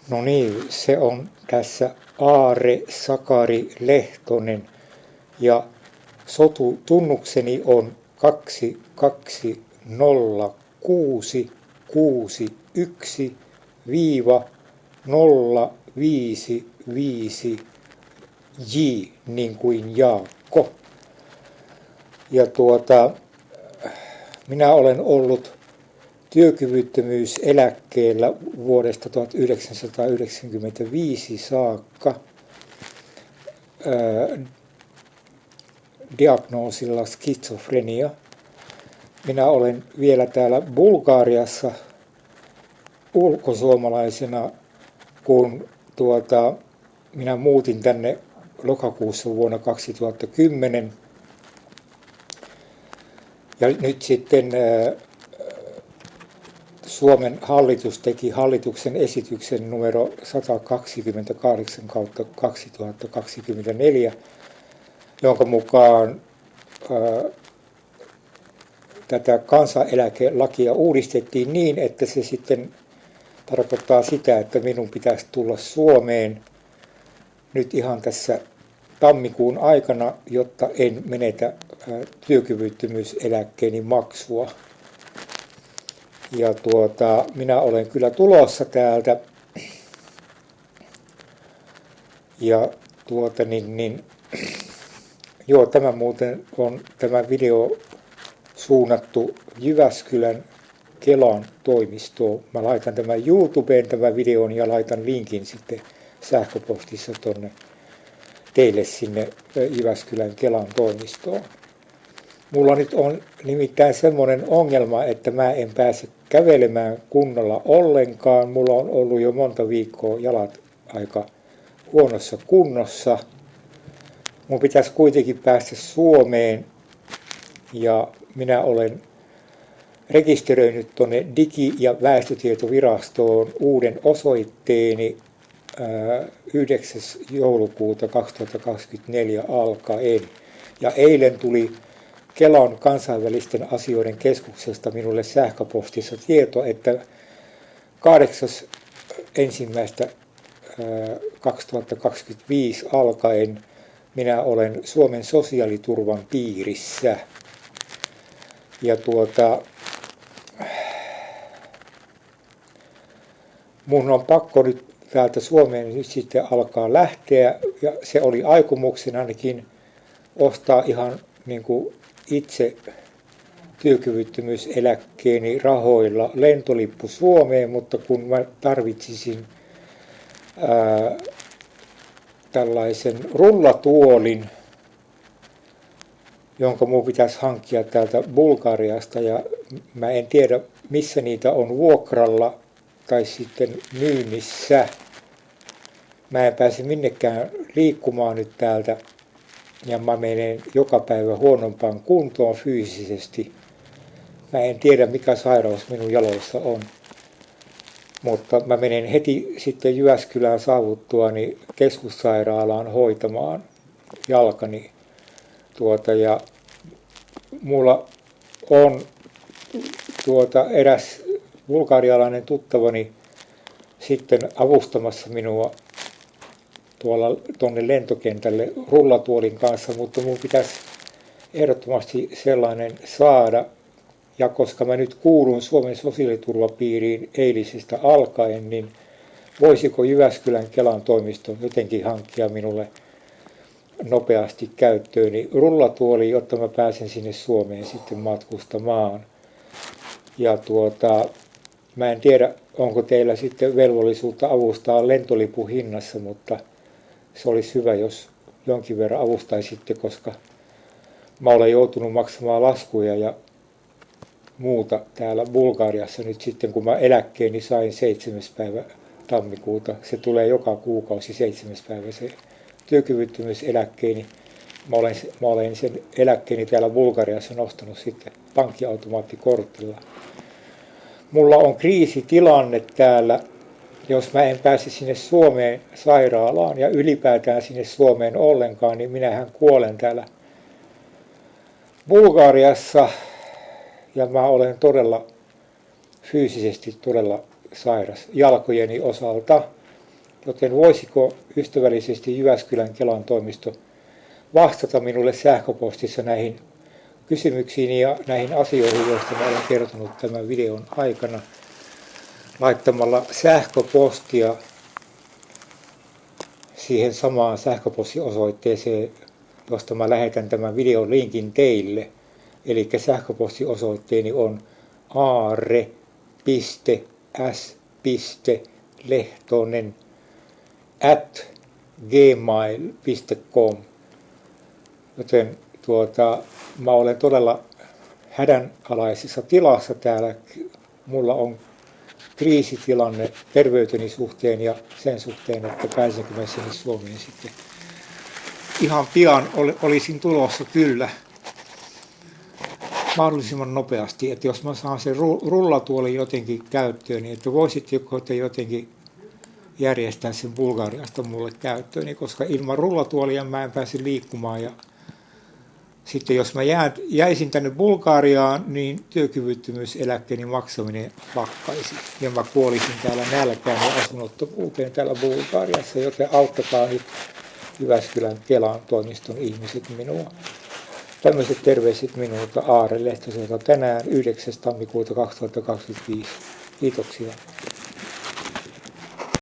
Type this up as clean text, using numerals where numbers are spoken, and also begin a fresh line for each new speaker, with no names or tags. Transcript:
No niin, se on tässä Aare Sakari Lehtonen ja sotutunnukseni on 220661 055 J niin kuin Jaakko. Ja minä olen ollut työkyvyttömyyseläkkeellä vuodesta 1995 saakka diagnoosilla skitsofrenia. Minä olen vielä täällä Bulgariassa ulkosuomalaisena, kun minä muutin tänne lokakuussa vuonna 2010. Ja nyt sitten Suomen hallitus teki hallituksen esityksen numero 128/2024, jonka mukaan tätä kansaneläkelakia uudistettiin niin, että se sitten tarkoittaa sitä, että minun pitäisi tulla Suomeen nyt ihan tässä tammikuun aikana, jotta en menetä työkyvyttömyyseläkkeeni maksua. Ja minä olen kyllä tulossa täältä. Ja tämä muuten on tämä video suunnattu Jyväskylän Kelan toimistoon. Mä laitan tämän YouTubeen tämän videon ja laitan linkin sitten sähköpostissa tonne teille sinne Jyväskylän Kelan toimistoon. Mulla nyt on nimittäin semmoinen ongelma, että mä en pääse kävelemään kunnolla ollenkaan. Mulla on ollut jo monta viikkoa jalat aika huonossa kunnossa. Mun pitäisi kuitenkin päästä Suomeen ja minä olen rekisteröinyt tuonne Digi- ja väestötietovirastoon uuden osoitteeni 9. joulukuuta 2024 alkaen. Ja eilen tuli Kelan kansainvälisten asioiden keskuksesta minulle sähköpostissa tieto, että 8.1.2025 alkaen minä olen Suomen sosiaaliturvan piirissä. Ja mun on pakko nyt täältä Suomeen nyt sitten alkaa lähteä, ja se oli aikomuksena ainakin ostaa ihan niin kuin itse työkyvyttömyyseläkkeeni rahoilla lentolippu Suomeen, mutta kun mä tarvitsisin tällaisen rullatuolin, jonka mun pitäisi hankkia täältä Bulgariasta, ja mä en tiedä missä niitä on vuokralla tai sitten myynnissä. Mä en pääse minnekään liikkumaan nyt täältä. Ja mä menen joka päivä huonompaan kuntoon fyysisesti. Mä en tiedä mikä sairaus minun jaloissa on. Mutta mä menen heti sitten Jyväskylään saavuttuani keskussairaalaan hoitamaan jalkani. Ja mulla on eräs bulgarialainen tuttavani sitten avustamassa minua tuonne lentokentälle rullatuolin kanssa, mutta mun pitäisi ehdottomasti sellainen saada. Ja koska mä nyt kuulun Suomen sosiaaliturvapiiriin eilisestä alkaen, niin voisiko Jyväskylän Kelan toimisto jotenkin hankkia minulle nopeasti käyttööni rullatuoli, jotta mä pääsen sinne Suomeen sitten matkustamaan. Ja mä en tiedä, onko teillä sitten velvollisuutta avustaa lentolipun hinnassa, mutta se olisi hyvä, jos jonkin verran avustaisitte, koska mä olen joutunut maksamaan laskuja ja muuta täällä Bulgariassa nyt sitten, kun mä eläkkeeni sain 7. päivä tammikuuta. Se tulee joka kuukausi 7. päivä se työkyvyttömyyseläkkeeni. Mä olen sen eläkkeeni täällä Bulgariassa nostanut sitten pankkiautomaattikortilla. Mulla on kriisitilanne täällä. Jos mä en pääse sinne Suomeen sairaalaan ja ylipäätään sinne Suomeen ollenkaan, niin minähän kuolen täällä Bulgariassa. Ja mä olen todella fyysisesti todella sairas jalkojeni osalta. joten voisiko ystävällisesti Jyväskylän Kelan toimisto vastata minulle sähköpostissa näihin kysymyksiin ja näihin asioihin, joista mä olen kertonut tämän videon aikana, laittamalla sähköpostia siihen samaan sähköpostiosoitteeseen, josta mä lähetän tämän videon linkin teille. Eli sähköpostiosoitteeni on aare.lehtonen@gmail.com. Joten mä olen todella hädänalaisessa tilassa täällä. Mulla on kriisitilanne terveyteni suhteen ja sen suhteen, että pääsenkö mä sinne Suomeen sitten. Ihan pian olisin tulossa kyllä mahdollisimman nopeasti, että jos mä saan sen rullatuolin jotenkin käyttöön, niin että voisitteko te jotenkin järjestää sen Bulgariasta mulle käyttöön, koska ilman rullatuolia mä en pääse liikkumaan ja sitten jos mä jäisin tänne Bulgariaan, niin työkyvyttömyyseläkkeeni maksaminen lakkaisi. Ja mä kuolisin täällä nälkään ja asunnottomuuteen täällä Bulgariassa, joten auttakaa nyt Jyväskylän Kelan toimiston ihmiset minua. Tämmöiset terveiset minulta Aare Lehtoselta tänään 9. tammikuuta 2025. Kiitoksia.